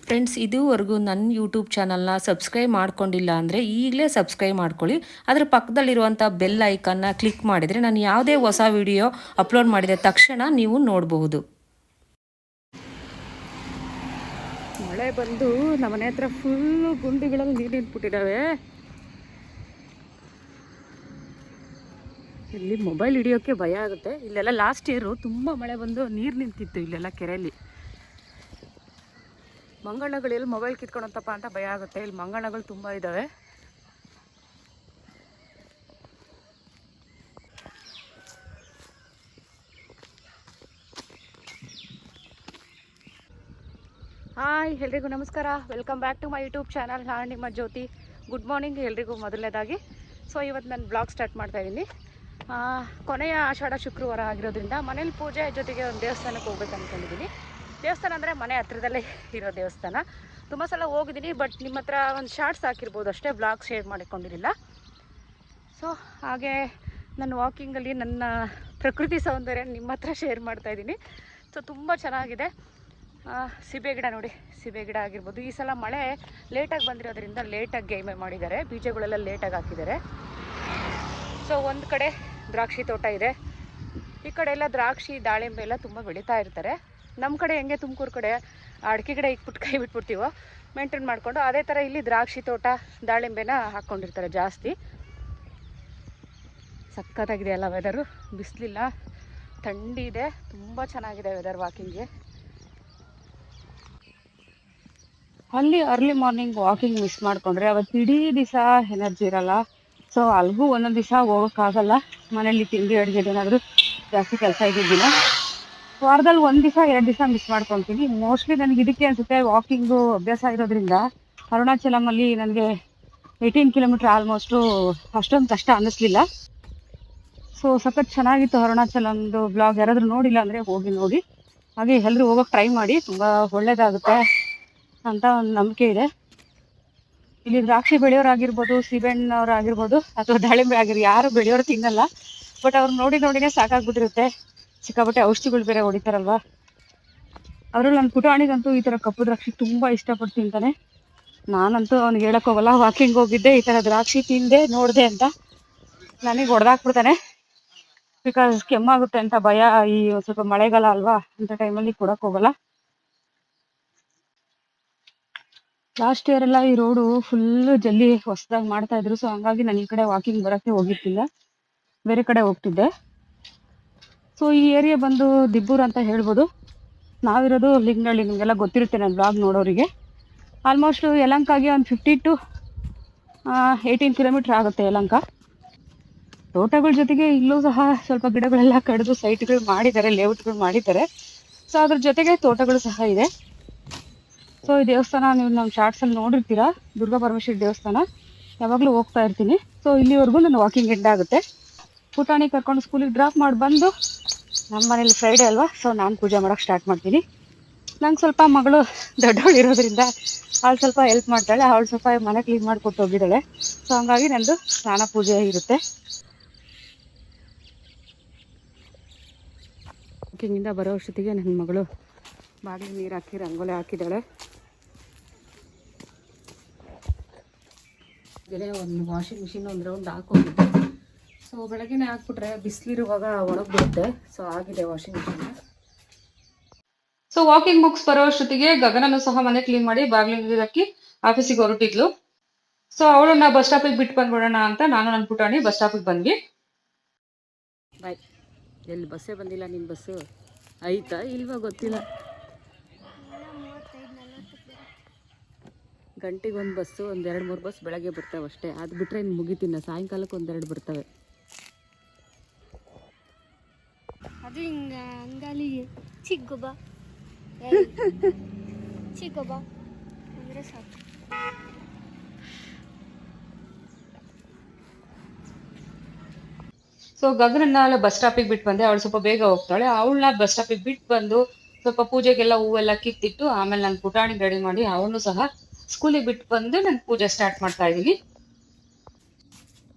Friends, ಇದುವರೆಗೂ ನನ್ನ YouTube ಚಾನಲ್ನ ಸಬ್ಸ್ಕ್ರೈಬ್ ಮಾಡ್ಕೊಂಡಿಲ್ಲ ಅಂದರೆ ಈಗಲೇ ಸಬ್ಸ್ಕ್ರೈಬ್ ಮಾಡ್ಕೊಳ್ಳಿ. ಅದರ ಪಕ್ಕದಲ್ಲಿರುವಂಥ ಬೆಲ್ ಐಕನ್ನ ಕ್ಲಿಕ್ ಮಾಡಿದರೆ ನಾನು ಯಾವುದೇ ಹೊಸ ವಿಡಿಯೋ ಅಪ್ಲೋಡ್ ಮಾಡಿದ ತಕ್ಷಣ ನೀವು ನೋಡಬಹುದು. ಮಳೆ ಬಂದು ನಮ್ಮನೆ ಹತ್ರ ಫುಲ್ಲು ಗುಂಡಿಗಳಲ್ಲಿ ನೀರು ನಿಂತ್ಬಿಟ್ಟಿದ್ದಾವೆ. ಇಲ್ಲಿ ಮೊಬೈಲ್ ಹಿಡಿಯೋಕ್ಕೆ ಭಯ ಆಗುತ್ತೆ. ಇಲ್ಲೆಲ್ಲ ಲಾಸ್ಟ್ ಇಯರು ತುಂಬ ಮಳೆ ಬಂದು ನೀರು ನಿಂತಿತ್ತು ಇಲ್ಲೆಲ್ಲ ಕೆರೆಯಲ್ಲಿ. ಮಂಗಳಗಳಲ್ಲಿ ಮೊಬೈಲ್ ಕಿತ್ಕೊಳತ್ತಪ್ಪ ಅಂತ ಭಯ ಆಗುತ್ತೆ. ಇಲ್ಲಿ ಮಂಗಳಗಳು ತುಂಬ ಇದ್ದಾವೆ. ಹಾಯ್, ಎಲ್ರಿಗೂ ನಮಸ್ಕಾರ. Welcome back to my YouTube channel. ನಾನು ನಿಮ್ಮ ಜ್ಯೋತಿ. ಗುಡ್ ಮಾರ್ನಿಂಗ್ ಎಲ್ರಿಗೂ ಮೊದಲನೇದಾಗಿ. ಸೊ ಇವತ್ತು ನಾನು ಬ್ಲಾಗ್ ಸ್ಟಾರ್ಟ್ ಮಾಡ್ತಾಯಿದ್ದೀನಿ. ಕೊನೆಯ ಆಷಾಢ ಶುಕ್ರವಾರ ಆಗಿರೋದ್ರಿಂದ ಮನೇಲಿ ಪೂಜೆ ಜೊತೆಗೆ ಒಂದು ದೇವಸ್ಥಾನಕ್ಕೆ ಹೋಗ್ಬೇಕು ಅಂದ್ಕೊಂಡಿದ್ದೀನಿ. ದೇವಸ್ಥಾನ ಅಂದರೆ ಮನೆ ಹತ್ರದಲ್ಲೇ ಇರೋ ದೇವಸ್ಥಾನ. ತುಂಬ ಸಲ ಹೋಗಿದ್ದೀನಿ, ಬಟ್ ನಿಮ್ಮ ಹತ್ರ ಒಂದು ಶಾರ್ಟ್ಸ್ ಹಾಕಿರ್ಬೋದು ಅಷ್ಟೇ, ಬ್ಲಾಗ್ ಶೇರ್ ಮಾಡಿಕೊಂಡಿರಲಿಲ್ಲ. ಸೊ ಹಾಗೆ ನನ್ನ ವಾಕಿಂಗಲ್ಲಿ ನನ್ನ ಪ್ರಕೃತಿ ಸೌಂದರ್ಯ ನಿಮ್ಮ ಹತ್ರ ಶೇರ್ ಮಾಡ್ತಾಯಿದ್ದೀನಿ. ಸೊ ತುಂಬ ಚೆನ್ನಾಗಿದೆ. ಸೀಬೆ ಗಿಡ ನೋಡಿ, ಸೀಬೆ ಗಿಡ ಆಗಿರ್ಬೋದು. ಈ ಸಲ ಮಳೆ ಲೇಟಾಗಿ ಬಂದಿರೋದ್ರಿಂದ ಲೇಟಾಗಿ ಗೇಮೆ ಮಾಡಿದ್ದಾರೆ, ಬೀಜಗಳೆಲ್ಲ ಲೇಟಾಗಿ ಹಾಕಿದ್ದಾರೆ. ಸೊ ಒಂದು ಕಡೆ ದ್ರಾಕ್ಷಿ ತೋಟ ಇದೆ, ಈ ಕಡೆ ಎಲ್ಲ ದ್ರಾಕ್ಷಿ ದಾಳಿಂಬೆ ಎಲ್ಲ ತುಂಬ ಬೆಳೀತಾ ಇರ್ತಾರೆ. ನಮ್ಮ ಕಡೆ ಹೆಂಗೆ ತುಮಕೂರು ಕಡೆ ಅಡಿಕೆ ಗಿಡ ಇಕ್ಬಿಟ್ಟು ಕೈ ಬಿಟ್ಬಿಡ್ತೀವೋ ಮೇಂಟೈನ್ ಮಾಡಿಕೊಂಡು, ಅದೇ ಥರ ಇಲ್ಲಿ ದ್ರಾಕ್ಷಿ ತೋಟ ದಾಳಿಂಬೆನ ಹಾಕ್ಕೊಂಡಿರ್ತಾರೆ ಜಾಸ್ತಿ. ಸಖತ್ತಾಗಿದೆ ಅಲ್ಲ ವೆದರು, ಬಿಸಿಲಿಲ್ಲ, ಥಂಡಿ ಇದೆ, ತುಂಬ ಚೆನ್ನಾಗಿದೆ ವೆದರ್ ವಾಕಿಂಗ್ಗೆ. ಅಲ್ಲಿ ಅರ್ಲಿ ಮಾರ್ನಿಂಗ್ ವಾಕಿಂಗ್ ಮಿಸ್ ಮಾಡಿಕೊಂಡ್ರೆ ಅವತ್ತು ಇಡೀ ದಿವಸ ಎನರ್ಜಿ ಇರಲ್ಲ. ಸೊ ಅಲ್ಗೂ ಒಂದೊಂದು ದಿವಸ ಹೋಗೋಕ್ಕಾಗಲ್ಲ, ಮನೇಲಿ ತಿಂಡಿ ಅಡುಗೆ ಏನಾದರೂ ಜಾಸ್ತಿ ಕೆಲಸ ಇದ್ದಿದ್ದಿಲ್ಲ. ವಾರದಲ್ಲಿ 1 ದಿವಸ 2 ದಿವಸ ಮಿಸ್ ಮಾಡ್ಕೊತೀನಿ. ಮೋಸ್ಟ್ಲಿ ನನಗೆ ಇದಕ್ಕೆ ಅನಿಸುತ್ತೆ, ವಾಕಿಂಗು ಅಭ್ಯಾಸ ಇರೋದ್ರಿಂದ. ಅರುಣಾಚಲಮಲ್ಲಿ ನನಗೆ 18 ಕಿಲೋಮೀಟ್ರ್ ಆಲ್ಮೋಸ್ಟು ಅಷ್ಟೊಂದು ಕಷ್ಟ ಅನ್ನಿಸ್ಲಿಲ್ಲ. ಸೊ ಸಖತ್ ಚೆನ್ನಾಗಿತ್ತು ಅರುಣಾಚಲಮ್ದು ಬ್ಲಾಗ್. ಯಾರಾದರೂ ನೋಡಿಲ್ಲ ಅಂದರೆ ಹೋಗಿ ನೋಡಿ. ಹಾಗೆ ಎಲ್ಲರೂ ಹೋಗೋಕ್ಕೆ ಟ್ರೈ ಮಾಡಿ, ತುಂಬ ಒಳ್ಳೆಯದಾಗುತ್ತೆ ಅಂತ ಒಂದು ನಂಬಿಕೆ ಇದೆ. ಇಲ್ಲಿ ದ್ರಾಕ್ಷಿ ಬೆಳೆಯೋರಾಗಿರ್ಬೋದು, ಸೀಬೆಹಣ್ಣವ್ರಾಗಿರ್ಬೋದು, ಅಥವಾ ದಾಳಿಂಬೆ ಯಾರು ಬೆಳೆಯೋರು ತಿನ್ನಲ್ಲ, ಬಟ್ ಅವ್ರು ನೋಡಿನೇ ಸಾಕಾಗ್ಬಿಟ್ಟಿರುತ್ತೆ. ಸಿಕ್ಕಾಪಟ್ಟೆ ಔಷಧಿಗಳು ಬೇರೆ ಹೊಡಿತಾರಲ್ವ. ಅವರಲ್ಲಿ ನನ್ನ ಪುಟಾಣಿಗಂತೂ ಈ ಥರ ಕಪ್ಪು ದ್ರಾಕ್ಷಿ ತುಂಬ ಇಷ್ಟಪಟ್ಟು ತಿಂತಾನೆ. ನಾನಂತೂ ಅವ್ನಿಗೆ ಹೇಳಕ್ಕೆ ಹೋಗಲ್ಲ, ವಾಕಿಂಗ್ ಹೋಗಿದ್ದೆ ಈ ಥರ ದ್ರಾಕ್ಷಿ ತಿಂದೆ ನೋಡಿದೆ ಅಂತ ನನಗೆ ಹೊಡೆದಾಕ್ಬಿಡ್ತಾನೆ. ಬಿಕಾಸ್ ಕೆಮ್ಮಾಗುತ್ತೆ ಅಂತ ಭಯ. ಈ ಸ್ವಲ್ಪ ಮಳೆಗಾಲ ಅಲ್ವಾ, ಅಂಥ ಟೈಮಲ್ಲಿ ಕೊಡಕ್ಕೆ ಹೋಗಲ್ಲ. ಲಾಸ್ಟ್ ಇಯರ್ ಎಲ್ಲ ಈ ರೋಡು ಫುಲ್ಲು ಜಲ್ಲಿ ಹೊಸದಾಗಿ ಮಾಡ್ತಾ ಇದ್ರು. ಸೊ ಹಂಗಾಗಿ ನಾನು ಈ ಕಡೆ ವಾಕಿಂಗ್ ಬರೋಕ್ಕೆ ಹೋಗಿರ್ತಿಲ್ಲ, ಬೇರೆ ಕಡೆ ಹೋಗ್ತಿದ್ದೆ. ಸೊ ಈ ಏರಿಯಾ ಬಂದು ದಿಬ್ಬೂರು ಅಂತ ಹೇಳ್ಬೋದು. ನಾವಿರೋದು ಲಿಂಗನಹಳ್ಳಿ, ನಿಮಗೆಲ್ಲ ಗೊತ್ತಿರುತ್ತೆ ನನ್ನ ಬ್ಲಾಗ್ ನೋಡೋರಿಗೆ. ಆಲ್ಮೋಸ್ಟು ಯಲಹಂಕಾಗೆ ಒಂದು 15 to 18 ಕಿಲೋಮೀಟ್ರ್ ಆಗುತ್ತೆ ಯಲಹಂಕ. ತೋಟಗಳ ಜೊತೆಗೆ ಇಲ್ಲೂ ಸಹ ಸ್ವಲ್ಪ ಗಿಡಗಳೆಲ್ಲ ಕಡಿದು ಸೈಟ್ಗಳು ಮಾಡಿದ್ದಾರೆ, ಲೇಔಟ್ಗಳು ಮಾಡಿದ್ದಾರೆ. ಸೊ ಅದ್ರ ಜೊತೆಗೆ ತೋಟಗಳು ಸಹ ಇದೆ. ಸೊ ಈ ದೇವಸ್ಥಾನ ನೀವು ನಮ್ಮ ಶಾರ್ಟ್ಸಲ್ಲಿ ನೋಡಿರ್ತೀರಾ, ದುರ್ಗಾ ಪರಮೇಶ್ವರಿ ದೇವಸ್ಥಾನ. ಯಾವಾಗಲೂ ಹೋಗ್ತಾ ಇರ್ತೀನಿ. ಸೊ ಇಲ್ಲಿವರೆಗೂ ನನ್ನ ವಾಕಿಂಗ್ ಎಂಡ್ ಆಗುತ್ತೆ. ಪುಟಾಣಿ ಕರ್ಕೊಂಡು ಸ್ಕೂಲಿಗೆ ಡ್ರಾಪ್ ಮಾಡಿ ಬಂದು, ನಮ್ಮ ಮನೇಲಿ ಫ್ರೈಡೇ ಅಲ್ವಾ, ಸೊ ನಾನು ಪೂಜೆ ಮಾಡೋಕ್ಕೆ ಸ್ಟಾರ್ಟ್ ಮಾಡ್ತೀನಿ. ನಂಗೆ ಸ್ವಲ್ಪ ಮಗಳು ದೊಡ್ಡವಳು ಇರೋದ್ರಿಂದ ಅವಳು ಸ್ವಲ್ಪ ಹೆಲ್ಪ್ ಮಾಡ್ತಾಳೆ. ಅವಳು ಸ್ವಲ್ಪ ಮನೆ ಕ್ಲೀನ್ ಮಾಡಿಕೊಟ್ಟು ಹೋಗಿದ್ದಾಳೆ. ಸೊ ಹಂಗಾಗಿ ನಂದು ಸ್ನಾನ ಪೂಜೆ ಇರುತ್ತೆ. ವಾಕಿಂಗಿಂದ ಬರೋ ಅಷ್ಟೊತ್ತಿಗೆ ನನ್ನ ಮಗಳು ಬಾಗಿಲು ನೀರು ಹಾಕಿ ರಂಗೋಲಿ ಹಾಕಿದ್ದಾಳೆ. ಒಂದು ವಾಷಿಂಗ್ ಮಿಷಿನ್ ಒಂದು ರೌಂಡ್ ಹಾಕೋಗಿದ್ದೆ. ಸೊ ಬೆಳಗ್ಗೆನೇ ಹಾಕ್ಬಿಟ್ರೆ ಬಿಸಿಲಿರುವಾಗ ಒಣಗಿಬಿಡುತ್ತೆ. ಸೊ ಆಗಿದೆ ವಾಷಿಂಗ್ ಮಿಷಿನ್. ಸೊ ವಾಕಿಂಗ್ ಮುಗಿಸ್ ಬರೋ ಅಷ್ಟೊತ್ತಿಗೆ ಗಗನನು ಸಹ ಮನೆ ಕ್ಲೀನ್ ಮಾಡಿ ಬಾಗಿಲು ಹಾಕಿ ಆಫೀಸಿಗೆ ಹೊರಟಿದ್ಲು. ಸೊ ಅವಳನ್ನ ಬಸ್ ಸ್ಟಾಪಿಗೆ ಬಿಟ್ಟು ಬಂದ್ಬಿಡೋಣ ಅಂತ ನಾನು ನನ್ನ ಪುಟಾಣಿ ಬಸ್ ಸ್ಟಾಪಿಗೆ ಬಂದ್ವಿ. ಬಾಯ್. ಎಲ್ಲಿ ಬಸ್ಸೇ ಬಂದಿಲ್ಲ, ನಿನ್ನ ಬಸ್ಸು ಐತಾ ಇಲ್ವಾ ಗೊತ್ತಿಲ್ಲ. ಗಂಟೆಗೆ ಒಂದು ಬಸ್ಸು, ಒಂದು 2-3 ಬಸ್ ಬೆಳಗ್ಗೆ ಬರ್ತಾವೆ ಅಷ್ಟೇ. ಅದು ಬಿಟ್ಟರೆ ಇನ್ನು ಮುಗಿತಿನ್ನ ಸಾಯಂಕಾಲಕ್ಕೆ 1-2 ಬರ್ತವೆ. ಅದು ಹಿಂಗೆ ಅಂಗಲಿಗೆ ಚಿಕ್ಕೊಬ್ಬ ಅಂದರೆ ಸಾಕು. ಸೊ ಗಗನನ್ನ ಬಸ್ ಸ್ಟಾಪಿಗೆ ಬಿಟ್ಟು ಬಂದೆ. ಅವಳು ಸ್ವಲ್ಪ ಬೇಗ ಹೋಗ್ತಾಳೆ. ಅವಳನ್ನ ಬಸ್ ಸ್ಟಾಪಿಗೆ ಬಿಟ್ಟು ಬಂದು ಸ್ವಲ್ಪ ಪೂಜೆಗೆಲ್ಲ ಹೂವೆಲ್ಲ ಕಿತ್ತಿಟ್ಟು ಆಮೇಲೆ ನಾನು ಪುಟಾಣಿ ರೆಡಿ ಮಾಡಿ ಅವನು ಸಹ ಸ್ಕೂಲಿಗೆ ಬಿಟ್ಟು ಬಂದು ನಾನು ಪೂಜೆ ಸ್ಟಾರ್ಟ್ ಮಾಡ್ತಾ ಇದ್ದೀನಿ.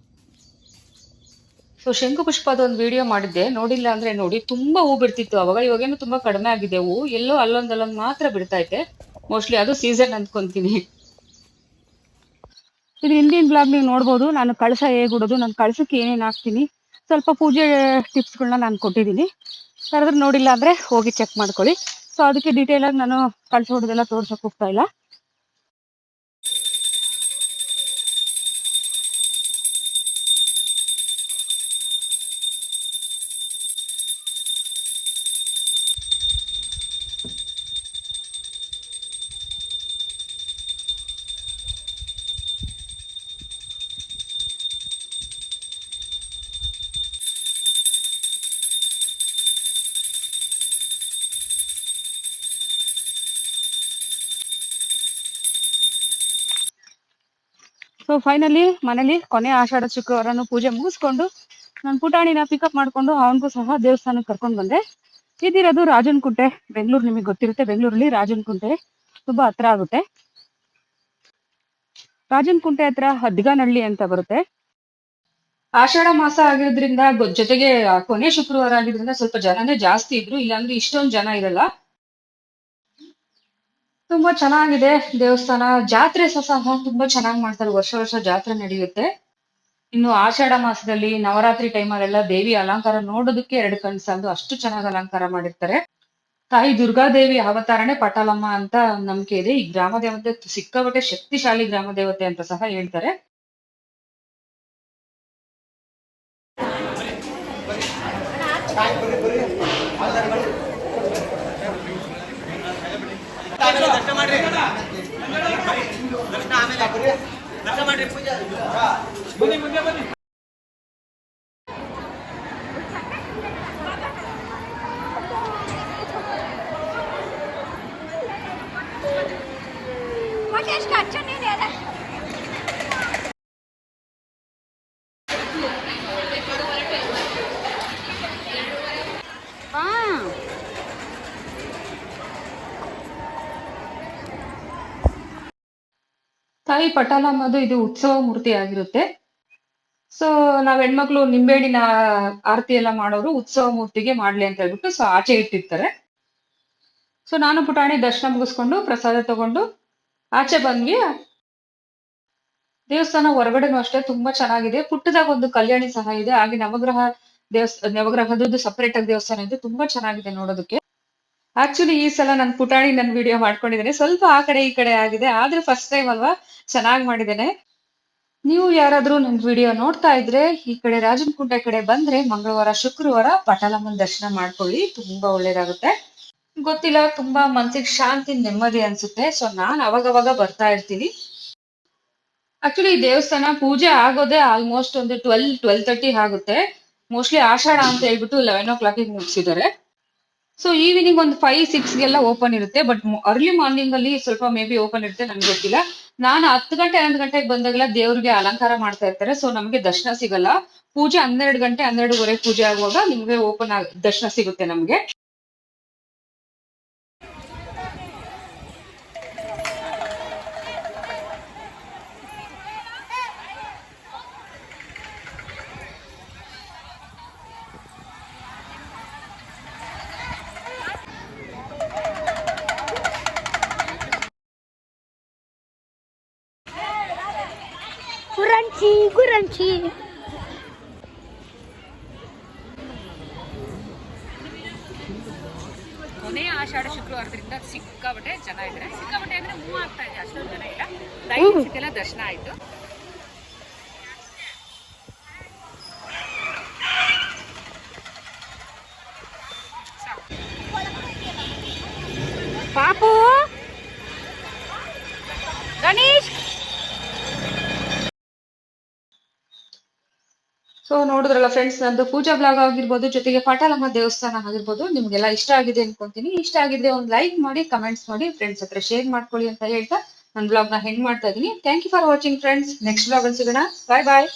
ಸೊ ಶಂಕು ಪುಷ್ಪದ ಒಂದು ವಿಡಿಯೋ ಮಾಡಿದ್ದೆ, ನೋಡಿಲ್ಲ ಅಂದ್ರೆ ನೋಡಿ. ತುಂಬಾ ಹೂ ಬಿಡ್ತಿತ್ತು ಅವಾಗ, ಇವಾಗೇನು ತುಂಬಾ ಕಡಿಮೆ ಆಗಿದೆ ಹೂ. ಎಲ್ಲೋ ಅಲ್ಲೊಂದು ಮಾತ್ರ ಬಿಡ್ತಾ ಇದೆ. ಮೋಸ್ಟ್ಲಿ ಅದು ಸೀಸನ್ ಅಂದ್ಕೊಂತೀನಿ. ಇದು ಹಿಂದಿನ ಬ್ಲಾಗ್ ನೀವು ನೋಡ್ಬೋದು. ನಾನು ಕಳಸ ಹೇಗೆ ಉಡೋದು, ನಾನು ಕಳಸಕ್ಕೆ ಏನೇನು ಹಾಕ್ತೀನಿ, ಸ್ವಲ್ಪ ಪೂಜೆ ಟಿಪ್ಸ್ಗಳನ್ನ ನಾನು ಕೊಟ್ಟಿದ್ದೀನಿ. ಯಾರಾದ್ರೂ ನೋಡಿಲ್ಲ ಅಂದರೆ ಹೋಗಿ ಚೆಕ್ ಮಾಡ್ಕೊಳ್ಳಿ. ಸೊ ಅದಕ್ಕೆ ಡೀಟೇಲಾಗಿ ನಾನು ಕಳಸ ಹೊಡೆದೆಲ್ಲ ತೋರ್ಸೋಕೆ ಹೋಗ್ತಾ ಇಲ್ಲ. ಸೊ ಫೈನಲಿ ಮನೇಲಿ ಕೊನೆ ಆಷಾಢ ಶುಕ್ರವಾರನು ಪೂಜೆ ಮುಗಿಸ್ಕೊಂಡು ನಾನು ಪುಟಾಣಿನ ಪಿಕಪ್ ಮಾಡ್ಕೊಂಡು ಅವನಿಗೂ ಸಹ ದೇವಸ್ಥಾನಕ್ಕೆ ಕರ್ಕೊಂಡು ಬಂದೆ. ಇದಿರೋದು ರಾಜನಕುಂಟೆ, ಬೆಂಗಳೂರು. ನಿಮಗೆ ಗೊತ್ತಿರುತ್ತೆ, ಬೆಂಗಳೂರಲ್ಲಿ ರಾಜನಕುಂಟೆ ತುಂಬಾ ಹತ್ರ ಆಗುತ್ತೆ. ರಾಜನಕುಂಟೆ ಹತ್ರ ಹದ್ಗನಹಳ್ಳಿ ಅಂತ ಬರುತ್ತೆ. ಆಷಾಢ ಮಾಸ ಆಗಿರೋದ್ರಿಂದ ಜೊತೆಗೆ ಕೊನೆ ಶುಕ್ರವಾರ ಆಗಿದ್ರಿಂದ ಸ್ವಲ್ಪ ಜನನೇ ಜಾಸ್ತಿ ಇದ್ರು, ಇಲ್ಲಾಂದ್ರೆ ಇಷ್ಟೊಂದು ಜನ ಇರಲ್ಲ. ತುಂಬಾ ಚೆನ್ನಾಗಿದೆ ದೇವಸ್ಥಾನ. ಜಾತ್ರೆ ಸಹ ತುಂಬಾ ಚೆನ್ನಾಗಿ ಮಾಡ್ತಾರೆ, ವರ್ಷ ವರ್ಷ ಜಾತ್ರೆ ನಡೆಯುತ್ತೆ. ಇನ್ನು ಆಷಾಢ ಮಾಸದಲ್ಲಿ ನವರಾತ್ರಿ ಟೈಮಲ್ಲೆಲ್ಲ ದೇವಿ ಅಲಂಕಾರ ನೋಡೋದಕ್ಕೆ ಎರಡು ಕಣ್ಣು ಸಾಲದು, ಅಷ್ಟು ಚೆನ್ನಾಗಿ ಅಲಂಕಾರ ಮಾಡಿರ್ತಾರೆ. ತಾಯಿ ದುರ್ಗಾದೇವಿ ಅವತಾರನೇ ಪಟಾಲಮ್ಮ ಅಂತ ನಂಬಿಕೆ ಇದೆ. ಈ ಗ್ರಾಮ ದೇವತೆ ಸಿಕ್ಕಾಪಟ್ಟೆ ಶಕ್ತಿಶಾಲಿ ಗ್ರಾಮ ದೇವತೆ ಅಂತ ಸಹ ಹೇಳ್ತಾರೆ. ತಾಯಿ ಪಟಾಲಮ್ಮದು ಇದು ಉತ್ಸವ ಮೂರ್ತಿ ಆಗಿರುತ್ತೆ. ಸೊ ನಾವ್ ಹೆಣ್ಮಕ್ಳು ನಿಂಬೆಹಣ್ಣಿನ ಆರತಿ ಎಲ್ಲ ಮಾಡೋರು ಉತ್ಸವ ಮೂರ್ತಿಗೆ ಮಾಡ್ಲಿ ಅಂತ ಹೇಳ್ಬಿಟ್ಟು ಸೊ ಆಚೆ ಇಟ್ಟಿರ್ತಾರೆ. ಸೊ ನಾನು ಪುಟಾಣಿ ದರ್ಶನ ಮುಗಿಸ್ಕೊಂಡು ಪ್ರಸಾದ ತಗೊಂಡು ಆಚೆ ಬಂದ್ವಿ. ದೇವಸ್ಥಾನ ಹೊರಗಡೆನೂ ಅಷ್ಟೇ ತುಂಬಾ ಚೆನ್ನಾಗಿದೆ. ಪುಟ್ಟದಾಗ ಒಂದು ಕಲ್ಯಾಣಿ ಸಹ ಇದೆ. ಹಾಗೆ ನವಗ್ರಹದ್ದು ಸಪರೇಟ್ ಆಗಿ ದೇವಸ್ಥಾನ ಇದೆ, ತುಂಬಾ ಚೆನ್ನಾಗಿದೆ ನೋಡೋದಕ್ಕೆ. ಆಕ್ಚುಲಿ ಈ ಸಲ ನನ್ ಪುಟಾಣಿ ನನ್ ವಿಡಿಯೋ ಮಾಡ್ಕೊಂಡಿದ್ದೇನೆ, ಸ್ವಲ್ಪ ಆ ಕಡೆ ಈ ಕಡೆ ಆಗಿದೆ, ಆದ್ರೆ ಫಸ್ಟ್ ಟೈಮ್ ಅಲ್ವಾ, ಚೆನ್ನಾಗಿ ಮಾಡಿದ್ದೇನೆ. ನೀವು ಯಾರಾದ್ರೂ ನನ್ ವಿಡಿಯೋ ನೋಡ್ತಾ ಇದ್ರೆ ಈ ಕಡೆ ರಾಜನಕುಂಟೆ ಕಡೆ ಬಂದ್ರೆ ಮಂಗಳವಾರ ಶುಕ್ರವಾರ ಪಟಾಲಮ್ಮನ ದರ್ಶನ ಮಾಡ್ಕೊಳ್ಳಿ, ತುಂಬಾ ಒಳ್ಳೇದಾಗುತ್ತೆ. ಗೊತ್ತಿಲ್ಲ, ತುಂಬಾ ಮನ್ಸಿಗೆ ಶಾಂತಿ ನೆಮ್ಮದಿ ಅನ್ಸುತ್ತೆ. ಸೊ ನಾನ್ ಅವಾಗವಾಗ ಬರ್ತಾ ಇರ್ತೀನಿ. ಆಕ್ಚುಲಿ ಈ ದೇವಸ್ಥಾನ ಪೂಜೆ ಆಗೋದೇ ಆಲ್ಮೋಸ್ಟ್ ಒಂದು 12:30 ಆಗುತ್ತೆ. ಮೋಸ್ಟ್ಲಿ ಆಷಾಢ ಅಂತ ಹೇಳ್ಬಿಟ್ಟು 11 o'clock ಮುಗಿಸಿದ್ದಾರೆ. ಸೊ ಈವ್ನಿಂಗ್ ಒಂದು 5-6ಗೆಲ್ಲ ಓಪನ್ ಇರುತ್ತೆ. ಬಟ್ ಅರ್ಲಿ ಮಾರ್ನಿಂಗ್ ಅಲ್ಲಿ ಸ್ವಲ್ಪ ಮೇ ಬಿ ಓಪನ್ ಇರುತ್ತೆ, ನನ್ಗೆ ಗೊತ್ತಿಲ್ಲ. ನಾನು 10 ಗಂಟೆ 11 ಗಂಟೆಗೆ ಬಂದಾಗೆಲ್ಲ ದೇವ್ರಿಗೆ ಅಲಂಕಾರ ಮಾಡ್ತಾ ಇರ್ತಾರೆ. ಸೊ ನಮ್ಗೆ ದರ್ಶನ ಸಿಗಲ್ಲ. ಪೂಜೆ 12 ಗಂಟೆ 12:30 ಪೂಜೆ ಆಗುವಾಗ ನಿಮ್ಗೆ ದರ್ಶನ ಸಿಗುತ್ತೆ ನಮ್ಗೆ. ಗುರಂಚಿ ಕೊನೆ ಆಷಾಢ ಶುಕ್ರವಾರದಿಂದ ಸಿಕ್ಕಾಬಟ್ಟೆ ಜನ ಇದ್ದಾರೆ. ಸಿಕ್ಕಾಬಟ್ಟೆ ಅಂದ್ರೆ ಮೂವ್ ಆಗ್ತಾ ಇದೆ, ಅಷ್ಟೊಂದು ಜನ ಇಲ್ಲ. ದೈವಕ್ಕೆಲ್ಲ ದರ್ಶನ ಆಯ್ತು. ಪಾಪು ಗಣೇಶ್. ಸೊ ನೋಡಿದ್ರಲ್ಲ ಫ್ರೆಂಡ್ಸ್, ನಂದು ಪೂಜಾ ಬ್ಲಾಗ್ ಆಗಿರ್ಬೋದು, ಜೊತೆಗೆ ಪಟಾಲಮ್ಮ ದೇವಸ್ಥಾನ ಆಗಿರ್ಬೋದು, ನಿಮ್ಗೆಲ್ಲ ಇಷ್ಟ ಆಗಿದೆ ಅನ್ಕೊಂತೀನಿ. ಇಷ್ಟ ಆಗಿದ್ರೆ ಒಂದು ಲೈಕ್ ಮಾಡಿ, ಕಮೆಂಟ್ಸ್ ಮಾಡಿ, ಫ್ರೆಂಡ್ಸ್ ಹತ್ರ ಶೇರ್ ಮಾಡ್ಕೊಳ್ಳಿ ಅಂತ ಹೇಳ್ತಾ ನನ್ನ ಬ್ಲಾಗ್ ನ ಹೆಂಡ್ ಮಾಡ್ತಾ ಇದೀನಿ. Thank you for watching friends. Next blog ಅಲ್ಲಿ ಸಿಗೋಣ. ಬಾಯ್ ಬಾಯ್.